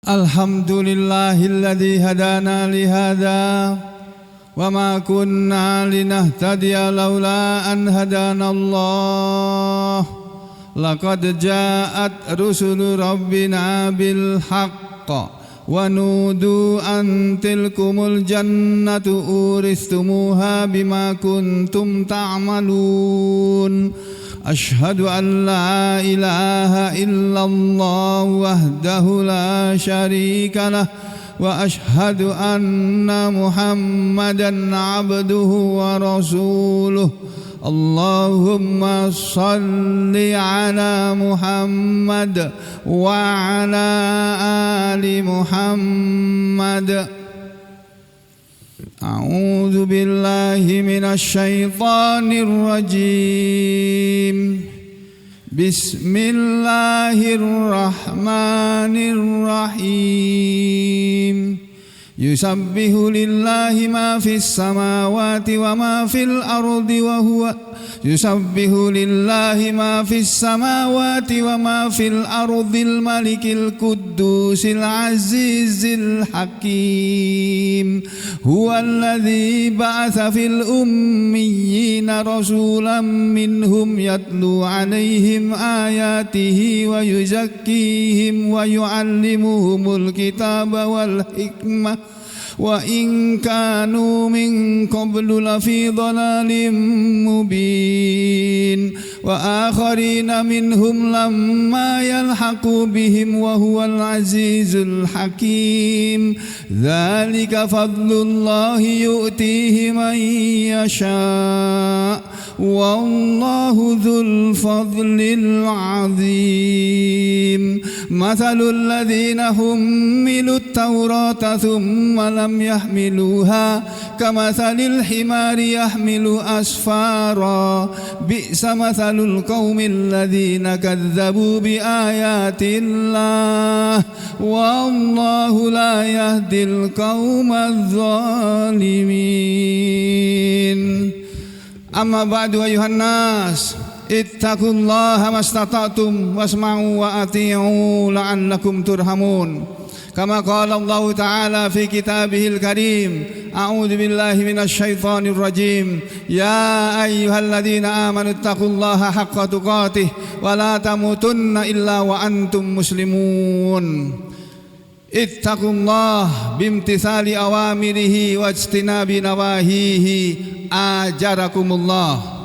Alhamdulillahilladzi hadana lihada wa ma kunna linahtadiya laula an hadanallah. Laqad ja'at rusulu rabbina bil haqq wa nudu an tilkumul jannatu uristumuha bima kuntum ta'malun. Ashhadu an la ilaha illallah wahdahu la syarika lah wa ashhadu anna Muhammadan abduhu wa rasuluh. Allahumma salli ala Muhammad wa ala ali Muhammad. A'udzu billahi minasy syaithanir rajim. Bismillahirrahmanirrahim. Yusabbihu lillahi ma fis samawati wa ma fil ardi wa huwa Yusabbihu lillahi ma fis samawati wa ma fil ardil malikil quddusil azizil hakim. Huwallazi ba'atsa fil ummiyina rasulan minhum yatlu alaihim ayatihi wa yuzakkihim wa yu'allimuhumul kitaba wal hikmah wa in kanu min qablu lafi dhalalin mubin wa akharina minhum lamma yalhaqu bihim wa huwal azizul hakim. Dzalika fadlullahi yu'tihi man yasha wallahu dzul fadlil azim. Mathalul ladzina hummilut tawrata thumma lam yahmiluha kamathalil himari yahmilu asfara bi'sa mathalul qaumil ladzina kadzdzabu biayatillah wallahu la yahdil qaumadz zalimin. Amma ba'du ayuhan nas ittaqullaha mastata'tum wasma'u wa ati'u la'allakum turhamun. Kama qala Allah Ta'ala fi kitabihil karim. A'udzu billahi minasy syaithanir rajim. Ya ayyuhalladzina amanu ittaqullaha haqqa tuqatih wa la tamutunna illa wa antum muslimun. Ittaqullah bimtithali awamirihi wajtinabi nawahihi ajarakumullah.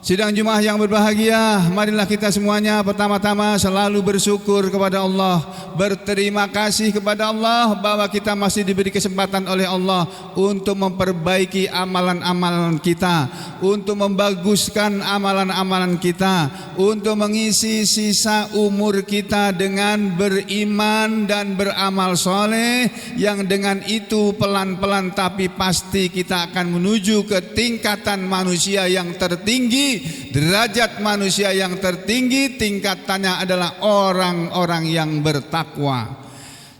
Sidang Jumat yang berbahagia, marilah kita semuanya pertama-tama selalu bersyukur kepada Allah, berterima kasih kepada Allah bahwa kita masih diberi kesempatan oleh Allah untuk memperbaiki amalan-amalan kita, untuk membaguskan amalan-amalan kita, untuk mengisi sisa umur kita dengan beriman dan beramal soleh, yang dengan itu pelan-pelan tapi pasti kita akan menuju ke tingkatan manusia yang tertinggi. Derajat manusia yang tertinggi tingkatannya adalah orang-orang yang bertakwa.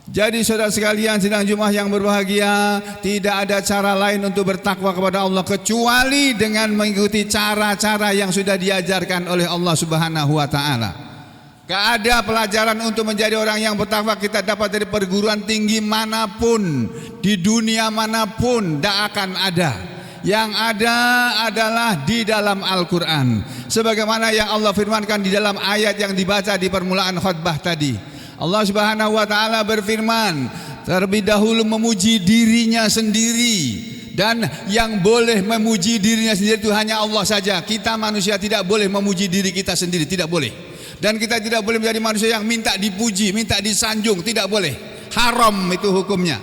Jadi saudara sekalian, sidang Jumat yang berbahagia, tidak ada cara lain untuk bertakwa kepada Allah kecuali dengan mengikuti cara-cara yang sudah diajarkan oleh Allah Subhanahu wa taala. Gak ada pelajaran untuk menjadi orang yang bertakwa kita dapat dari perguruan tinggi manapun, di dunia manapun, tidak akan ada. Yang ada adalah di dalam Al-Quran, sebagaimana yang Allah firmankan di dalam ayat yang dibaca di permulaan khutbah tadi. Allah Subhanahu wa taala berfirman, terlebih dahulu memuji dirinya sendiri, dan yang boleh memuji dirinya sendiri itu hanya Allah saja. Kita manusia tidak boleh memuji diri kita sendiri, tidak boleh. Dan kita tidak boleh menjadi manusia yang minta dipuji, minta disanjung, tidak boleh. Haram itu hukumnya.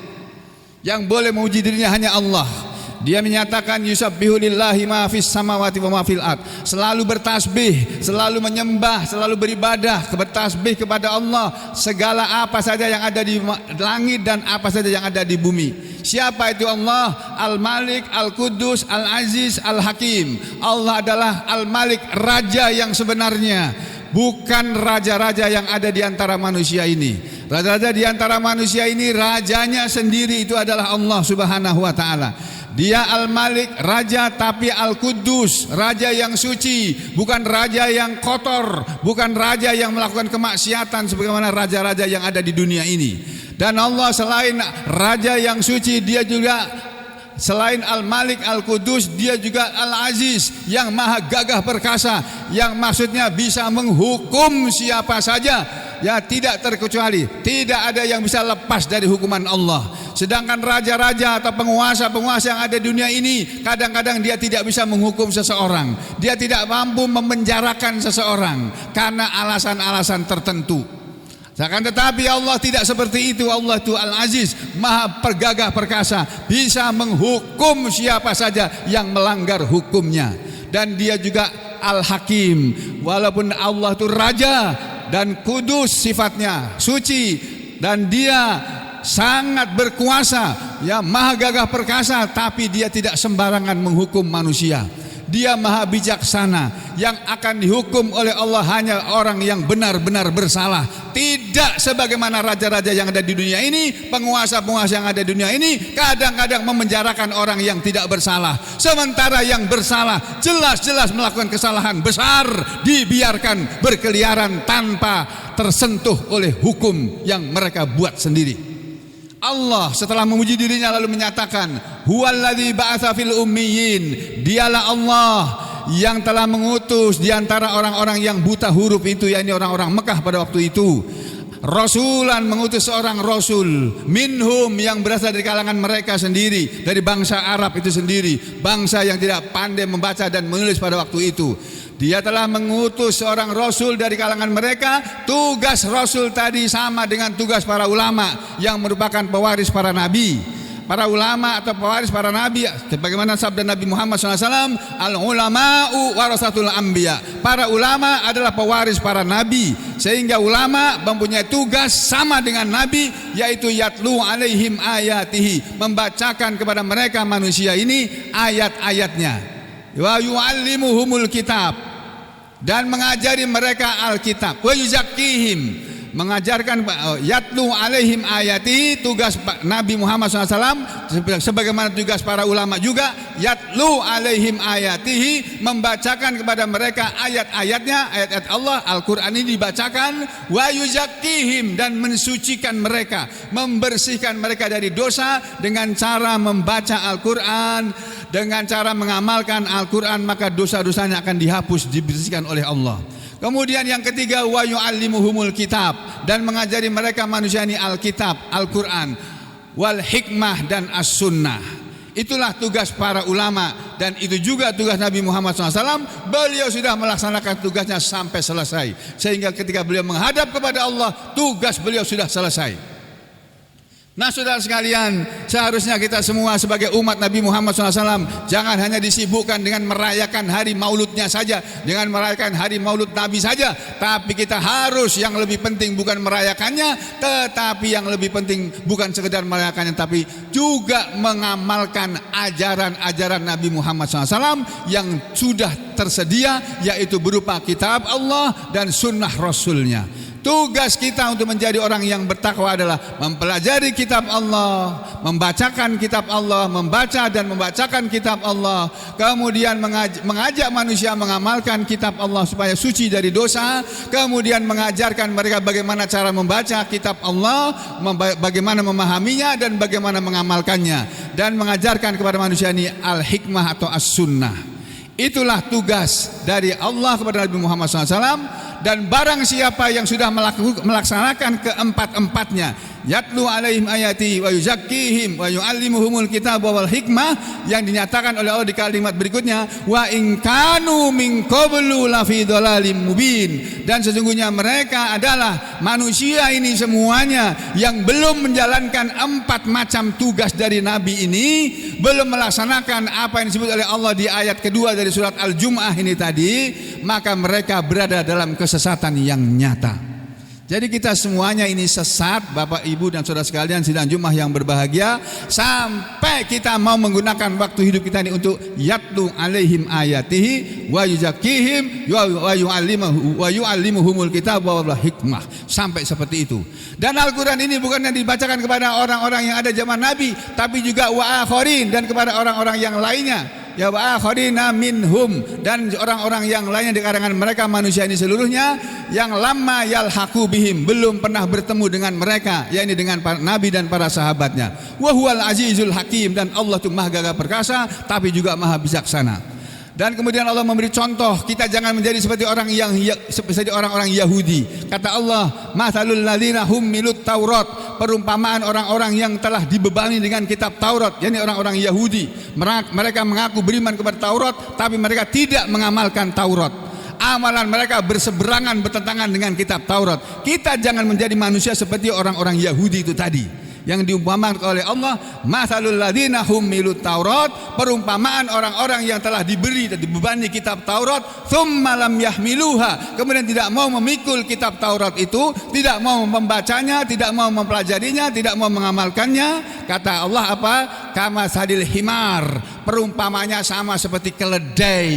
Yang boleh memuji dirinya hanya Allah. Dia menyatakan yusabbihu lillahi ma fis samawati wa ma fil ard. Selalu bertasbih, selalu menyembah, selalu beribadah, bertasbih kepada Allah segala apa saja yang ada di langit dan apa saja yang ada di bumi. Siapa itu Allah? Al-Malik, Al-Quddus, Al-Aziz, Al-Hakim. Allah adalah Al-Malik, raja yang sebenarnya, bukan raja-raja yang ada di antara manusia ini. Raja-raja di antara manusia ini, rajanya sendiri itu adalah Allah Subhanahu wa taala. Dia Al-Malik, raja, tapi Al-Quddus, raja yang suci, bukan raja yang kotor, bukan raja yang melakukan kemaksiatan sebagaimana raja-raja yang ada di dunia ini. Dan Allah selain Raja yang suci, dia juga selain Al-Malik, Al-Qudus, dia juga Al-Aziz yang maha gagah perkasa, yang maksudnya bisa menghukum siapa saja, ya, tidak terkecuali. Tidak ada yang bisa lepas dari hukuman Allah. Sedangkan raja-raja atau penguasa-penguasa yang ada di dunia ini, kadang-kadang dia tidak bisa menghukum seseorang, dia tidak mampu memenjarakan seseorang karena alasan-alasan tertentu. Akan tetapi Allah tidak seperti itu. Allah itu Al-Aziz, maha pergagah perkasa, bisa menghukum siapa saja yang melanggar hukumnya. Dan dia juga Al-Hakim. Walaupun Allah itu Raja dan kudus sifatnya, suci, dan dia sangat berkuasa, ya, maha gagah perkasa, tapi dia tidak sembarangan menghukum manusia. Dia maha bijaksana, yang akan dihukum oleh Allah hanya orang yang benar-benar bersalah. Tidak sebagaimana raja-raja yang ada di dunia ini, penguasa-penguasa yang ada di dunia ini kadang-kadang memenjarakan orang yang tidak bersalah, sementara yang bersalah jelas-jelas melakukan kesalahan besar dibiarkan berkeliaran tanpa tersentuh oleh hukum yang mereka buat sendiri. Allah setelah memuji dirinya lalu menyatakan, huwallazi ba'atsa fil ummiyin, dialah Allah yang telah mengutus di antara orang-orang yang buta huruf itu, yakni orang-orang Mekah pada waktu itu, rasulan, mengutus seorang rasul, minhum, yang berasal dari kalangan mereka sendiri, dari bangsa Arab itu sendiri, bangsa yang tidak pandai membaca dan menulis pada waktu itu. Dia telah mengutus seorang rasul dari kalangan mereka. Tugas rasul tadi sama dengan tugas para ulama yang merupakan pewaris para nabi. Para ulama atau pewaris para nabi, sebagaimana sabda Nabi Muhammad SAW, al-ulama'u warasatul anbiya. Para ulama adalah pewaris para nabi, sehingga ulama mempunyai tugas sama dengan nabi, yaitu yatlu alaihim ayatihi, membacakan kepada mereka manusia ini ayat-ayatnya. Wa yu'allimuhumul kitab, dan mengajari mereka Alkitab. Wa yuzakkihim, mengajarkan, yatlu alaihim ayati, tugas Nabi Muhammad SAW sebagaimana tugas para ulama juga, yatlu alaihim ayatihi, membacakan kepada mereka ayat-ayatnya, ayat-ayat Allah, Al-Quran ini dibacakan. Wa yuzakkihim, dan mensucikan mereka, membersihkan mereka dari dosa dengan cara membaca Al-Quran. Dengan cara mengamalkan Al-Quran, maka dosa-dosanya akan dihapus, dibersihkan oleh Allah. Kemudian yang ketiga, wa yu'allimuhumul kitab, dan mengajari mereka manusia ini Alkitab, Al-Quran, wal hikmah, dan as-sunnah. Itulah tugas para ulama, dan itu juga tugas Nabi Muhammad SAW. Beliau sudah melaksanakan tugasnya sampai selesai, sehingga ketika beliau menghadap kepada Allah, tugas beliau sudah selesai. Nah, saudara sekalian, seharusnya kita semua sebagai umat Nabi Muhammad SAW jangan hanya disibukkan dengan merayakan hari mauludnya saja, dengan merayakan hari maulud Nabi saja, tapi kita harus, yang lebih penting bukan merayakannya, tetapi yang lebih penting bukan sekedar merayakannya, tapi juga mengamalkan ajaran-ajaran Nabi Muhammad SAW yang sudah tersedia, yaitu berupa kitab Allah dan sunnah Rasulnya. Tugas kita untuk menjadi orang yang bertakwa adalah mempelajari kitab Allah, membacakan kitab Allah, membaca dan membacakan kitab Allah, kemudian mengajak manusia mengamalkan kitab Allah supaya suci dari dosa, kemudian mengajarkan mereka bagaimana cara membaca kitab Allah, bagaimana memahaminya dan bagaimana mengamalkannya, dan mengajarkan kepada manusia ini al-hikmah atau as-sunnah. Itulah tugas dari Allah kepada Nabi Muhammad SAW. Dan barang siapa yang sudah melaksanakan keempat-empatnya, yatlu alaihim ayati wa yuzakkihim wa yu'allimuhumul kitab wal hikmah, yang dinyatakan oleh Allah di kalimat berikutnya, wa in kanu min qablu lafi dhalalim mubin, dan sesungguhnya mereka adalah manusia ini semuanya yang belum menjalankan 4 macam tugas dari Nabi ini, belum melaksanakan apa yang disebut oleh Allah di ayat kedua dari surat Al-Jum'ah ini tadi, maka mereka berada dalam kesesatan yang nyata. Jadi kita semuanya ini sesat, Bapak Ibu dan saudara sekalian sidang Jumat yang berbahagia, sampai kita mau menggunakan waktu hidup kita ini untuk yatlu alaihim ayatihi wa yuzakkihim wa yu'allimuhumul kitab wal hikmah, sampai seperti itu. Dan Al-Quran ini bukannya dibacakan kepada orang-orang yang ada zaman Nabi, tapi juga wa akharin, dan kepada orang-orang yang lainnya. ya wa akharina minhum, dan orang-orang yang lainnya di kalangan mereka manusia ini seluruhnya yang lama yalhaqu bihim, belum pernah bertemu dengan mereka, yakni dengan para nabi dan para sahabatnya. Wa huwal azizul hakim, dan Allah itu maha gagah perkasa tapi juga maha bijaksana. Dan kemudian Allah memberi contoh, kita jangan menjadi seperti orang-orang Yahudi. Kata Allah, mathalul ladzina hummilut Taurat, perumpamaan orang-orang yang telah dibebani dengan kitab Taurat, yakni orang-orang Yahudi. Mereka mengaku beriman kepada Taurat tapi mereka tidak mengamalkan Taurat. Amalan mereka berseberangan, bertentangan dengan kitab Taurat. Kita jangan menjadi manusia seperti orang-orang Yahudi itu tadi, yang diumpamakan oleh Allah, mathalul ladzina hummilut Taurat, perumpamaan orang-orang yang telah diberi dan dibebani kitab Taurat, tsumma lam yahmiluha, kemudian tidak mau memikul kitab Taurat itu, tidak mau membacanya, tidak mau mempelajarinya, tidak mau mengamalkannya. Kata Allah apa? Kama sadil himar, perumpamanya sama seperti keledai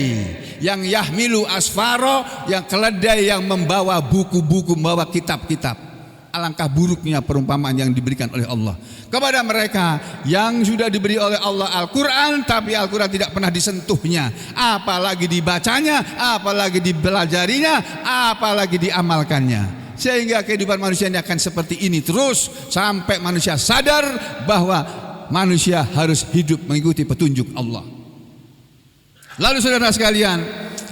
yang yahmilu asfaro, yang keledai yang membawa buku-buku, membawa kitab-kitab. Alangkah buruknya perumpamaan yang diberikan oleh Allah kepada mereka yang sudah diberi oleh Allah Al-Quran, tapi Al-Quran tidak pernah disentuhnya, apalagi dibacanya, apalagi dipelajarinya, apalagi diamalkannya. Sehingga kehidupan manusia ini akan seperti ini terus sampai manusia sadar bahwa manusia harus hidup mengikuti petunjuk Allah. Lalu saudara sekalian,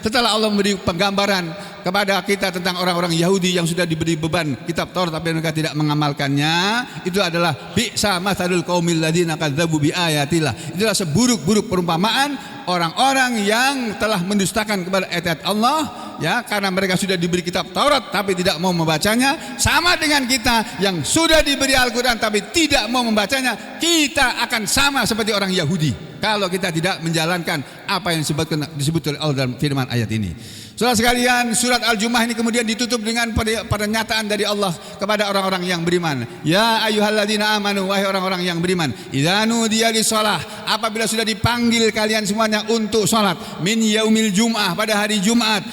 setelah Allah memberi penggambaran kepada kita tentang orang-orang Yahudi yang sudah diberi beban kitab Taurat tapi mereka tidak mengamalkannya, itu adalah bi'sa mathalul qaumil ladzina kadzdzabu biayatillah. Itulah seburuk-buruk perumpamaan orang-orang yang telah mendustakan kepada ayat Allah, ya, karena mereka sudah diberi kitab Taurat tapi tidak mau membacanya. Sama dengan kita yang sudah diberi Al-Quran tapi tidak mau membacanya, kita akan sama seperti orang Yahudi kalau kita tidak menjalankan apa yang disebut oleh Allah dalam firman ayat ini. Saudara sekalian, surat Al-Jumu'ah ini kemudian ditutup dengan pernyataan dari Allah kepada orang-orang yang beriman. Ya ayyuhalladzina amanu, wahai orang-orang yang beriman, idza nudiya lis-shalah, apabila sudah dipanggil kalian semuanya untuk salat, min yaumil jum'ah, pada hari Jumat,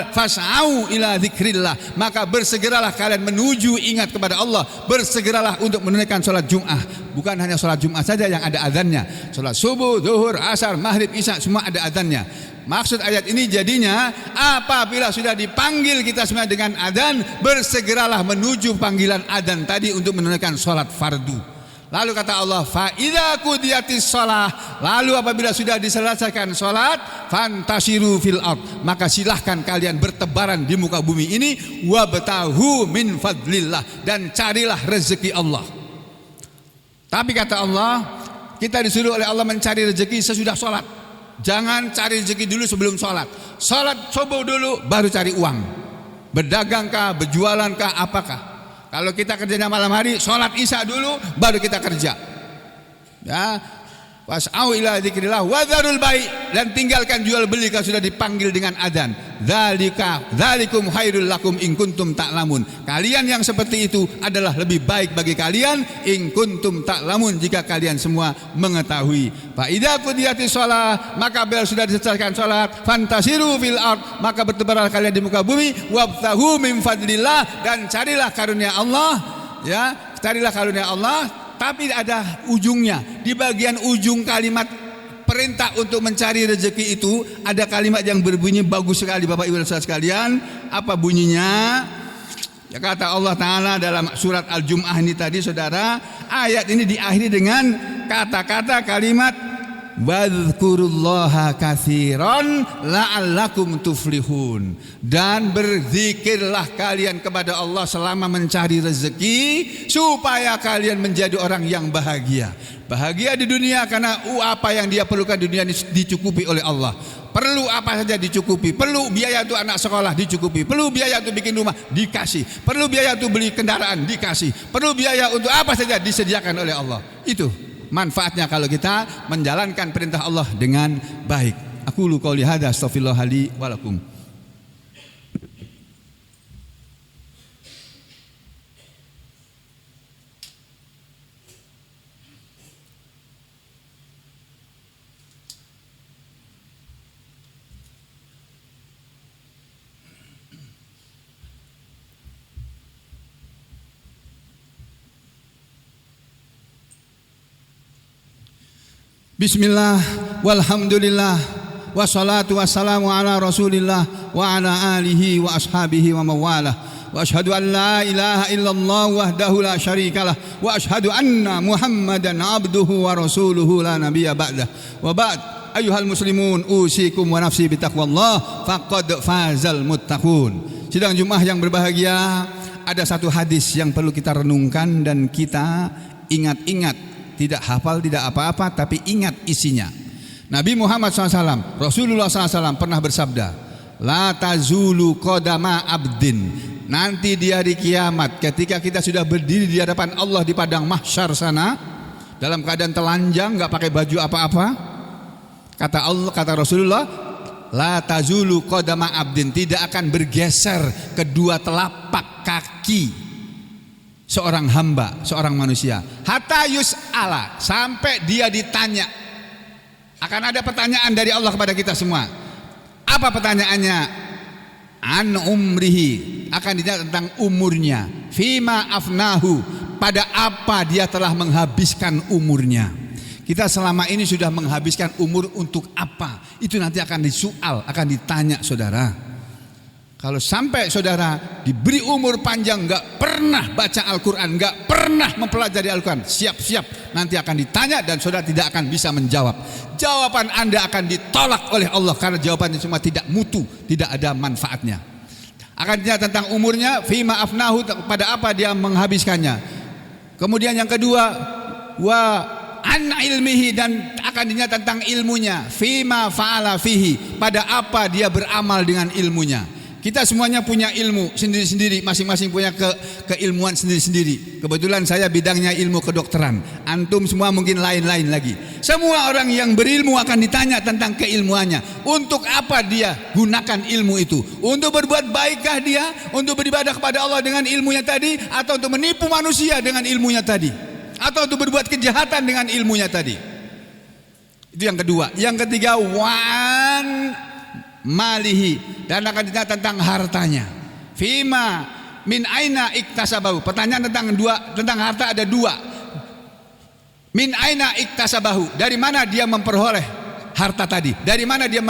fas'au ila dzikrillah, maka bersegeralah kalian menuju ingat kepada Allah, bersegeralah untuk menunaikan salat Jumat. Bukan hanya salat Jumat saja yang ada azannya, salat subuh, zuhur, asar, maghrib, isya, semua ada azannya. Maksud ayat ini jadinya, apabila sudah dipanggil kita semua dengan adzan, bersegeralah menuju panggilan adzan tadi untuk menunaikan sholat fardu. Lalu kata Allah, fa idza qudiyatis shalah, lalu apabila sudah diselesaikan sholat, fantasiru fil ard, maka silahkan kalian bertebaran di muka bumi ini, wabtahu min fadlillah, dan carilah rezeki Allah. Tapi kata Allah, kita disuruh oleh Allah mencari rezeki sesudah sholat. Jangan cari rezeki dulu sebelum sholat. Sholat subuh dulu baru cari uang. Berdagangkah, berjualankah, apakah? Kalau kita kerjanya malam hari, sholat isya dulu baru kita kerja. Ya, was'au ila dzikrillah wa dzarul bai', dan tinggalkan jual beli kalau sudah dipanggil dengan adzan. Dzalikum khairul lakum in kuntum ta'lamun. Kalian yang seperti itu adalah lebih baik bagi kalian in kuntum ta'lamun, jika kalian semua mengetahui. Fa idza qudiyatis shalah, maka bila sudah diselesaikan salat, fantasiru fil ard, maka bertebaran kalian di muka bumi, wabtahu min fadlillah, dan carilah karunia Allah, ya, carilah karunia Allah. Tapi ada ujungnya, di bagian ujung kalimat perintah untuk mencari rezeki itu ada kalimat yang berbunyi bagus sekali Bapak Ibu dan Saudara sekalian. Apa bunyinya? Ya, kata Allah Ta'ala dalam surat Al-Jumu'ah ini tadi, saudara, ayat ini diakhiri dengan kata-kata kalimat wadhkurullaha katsiran la'allakum tuflihun, dan berzikirlah kalian kepada Allah selama mencari rezeki supaya kalian menjadi orang yang bahagia. Bahagia di dunia karena apa yang dia perlukan di dunia ini dicukupi oleh Allah. Perlu apa saja dicukupi. Perlu biaya untuk anak sekolah dicukupi. Perlu biaya untuk bikin rumah dikasih. Perlu biaya untuk beli kendaraan dikasih. Perlu biaya untuk apa saja disediakan oleh Allah. Itu manfaatnya kalau kita menjalankan perintah Allah dengan baik. Aku lu qauli hadza astaghfirullah li wa lakum. Bismillah, walhamdulillah, wassalatu wassalamu ala Rasulillah wa ala alihi wa ashabihi wa mawalah. Wa asyhadu an la ilaha illallah wahdahu la syarikalah wa asyhadu anna Muhammadan abduhu wa rasuluhu la nabiyya ba'dah. Wa ba'd, ayyuhal muslimun, usikum wa nafsi bitaqwallah faqad fazal muttaqun. Sidang Jumat yang berbahagia, ada satu hadis yang perlu kita renungkan dan kita ingat-ingat. Tidak hafal, tidak apa-apa, tapi ingat isinya. Nabi Muhammad SAW, Rasulullah SAW pernah bersabda, la tazulu qadama abdin. Nanti di hari kiamat, ketika kita sudah berdiri di hadapan Allah di padang mahsyar sana, dalam keadaan telanjang, nggak pakai baju apa-apa, kata Allah, kata Rasulullah, la tazulu qadama abdin, tidak akan bergeser kedua telapak kaki seorang hamba, seorang manusia, hatta yus'ala, sampai dia ditanya. Akan ada pertanyaan dari Allah kepada kita semua. Apa pertanyaannya? An umrihi, akan ditanya tentang umurnya. Fima afnahu, pada apa dia telah menghabiskan umurnya. Kita selama ini sudah menghabiskan umur untuk apa? Itu nanti akan disoal, akan ditanya saudara. Kalau sampai saudara diberi umur panjang, gak pernah baca Al-Quran, gak pernah mempelajari Al-Quran, siap-siap nanti akan ditanya dan saudara tidak akan bisa menjawab. Jawaban Anda akan ditolak oleh Allah karena jawabannya cuma tidak mutu, tidak ada manfaatnya. Akan ditanya tentang umurnya, fima afnahu, pada apa dia menghabiskannya. Kemudian yang kedua, wa an ilmihi, dan akan ditanya tentang ilmunya, fima fa'ala fihi, pada apa dia beramal dengan ilmunya. Kita semuanya punya ilmu sendiri-sendiri, masing-masing punya keilmuan sendiri-sendiri. Kebetulan saya bidangnya ilmu kedokteran. Antum semua mungkin lain-lain lagi. Semua orang yang berilmu akan ditanya tentang keilmuannya. Untuk apa dia gunakan ilmu itu? Untuk berbuat baikkah dia? Untuk beribadah kepada Allah dengan ilmunya tadi? Atau untuk menipu manusia dengan ilmunya tadi? Atau untuk berbuat kejahatan dengan ilmunya tadi? Itu yang kedua. Yang ketiga, wan malihi, dan akan ditanya tentang hartanya. Fima min aina iktasabahu. Pertanyaan tentang harta ada dua. Min aina iktasabahu, dari mana dia memperoleh harta tadi? Dari mana dia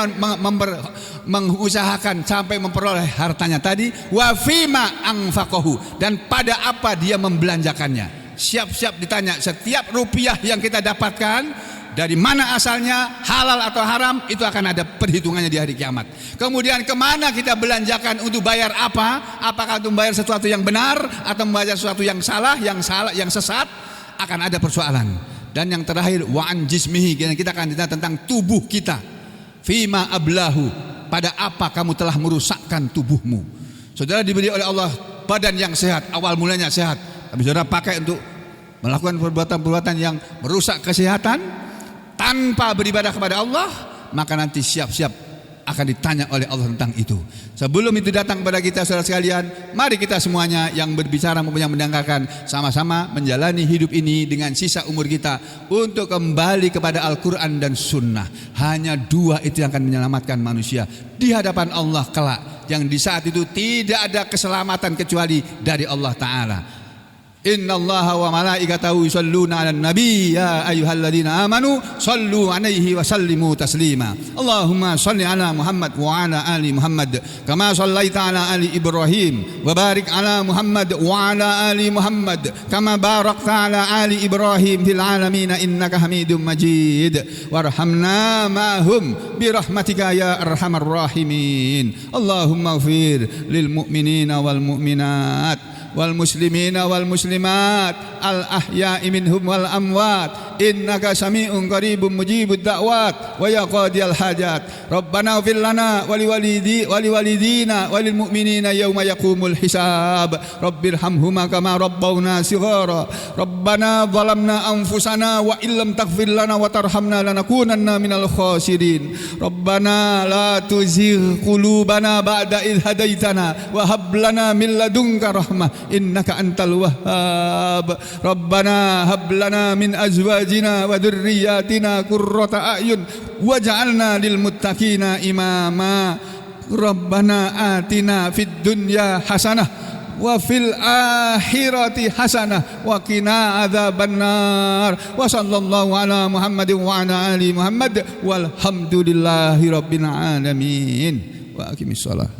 mengusahakan sampai memperoleh hartanya tadi? Wa fima anfaqahu, dan pada apa dia membelanjakannya? Siap-siap ditanya. Setiap rupiah yang kita dapatkan, dari mana asalnya, halal atau haram, itu akan ada perhitungannya di hari kiamat. Kemudian kemana kita belanjakan, untuk bayar apa? Apakah untuk membayar sesuatu yang benar atau membayar sesuatu yang salah, yang sesat? Akan ada persoalan. Dan yang terakhir, wa'an jismihi, kita akan ditanya tentang tubuh kita. Fima ablahu, pada apa kamu telah merusakkan tubuhmu. Saudara diberi oleh Allah badan yang sehat, awal mulanya sehat, tapi saudara pakai untuk melakukan perbuatan-perbuatan yang merusak kesehatan tanpa beribadah kepada Allah, maka nanti siap-siap akan ditanya oleh Allah tentang itu. Sebelum itu datang kepada kita saudara sekalian, mari kita semuanya yang berbicara maupun yang mendengarkan sama-sama menjalani hidup ini dengan sisa umur kita untuk kembali kepada Al-Quran dan Sunnah. Hanya dua itu yang akan menyelamatkan manusia di hadapan Allah kelak, yang di saat itu tidak ada keselamatan kecuali dari Allah Ta'ala. Innallaha wa malaikatahu yusholluna 'alan nabi ya ayyuhalladzina amanu shallu 'alaihi wa sallimu taslima. Allahumma shalli 'ala Muhammad wa 'ala ali Muhammad kama shallaita 'ala ali Ibrahim wa barik 'ala Muhammad wa 'ala ali Muhammad kama barakta 'ala ali Ibrahim fil 'alamin innaka Hamidum Majid. Warhamna ma'hum bi rahmatika ya arhamar rahimin. Allahumma ighfir lil mu'minina wal mu'minat wal muslimina wal muslimat al ahya'i minhum wal amwat innaka sami'un qaribun mujibud da'wat wa ya qadiyal hajat. Rabbana ighfir lana wa liwalidina wa lil mu'minina yawma yaqumul hisab. Rabbirhamhuma kama rabbawna shighara. Rabbana zalamna anfusana wa illam taghfir lana wa tarhamna lanakunanna minal khasirin. Rabbana la tuzigh qulubana ba'da idh hadaitana wa hab lana min ladunka rahmah innaka antal wahhab. Rabbana hab lana min azwajina wa dhurriyyatina qurrata a'yun waj'alna lil muttaqina imama. Rabbana atina fid dunya hasanah wa fil akhirati hasanah wa qina adzabannar. Wa sallallahu ala Muhammadin wa ala ali Muhammad walhamdulillahi rabbil alamin. Wa aqimissalah.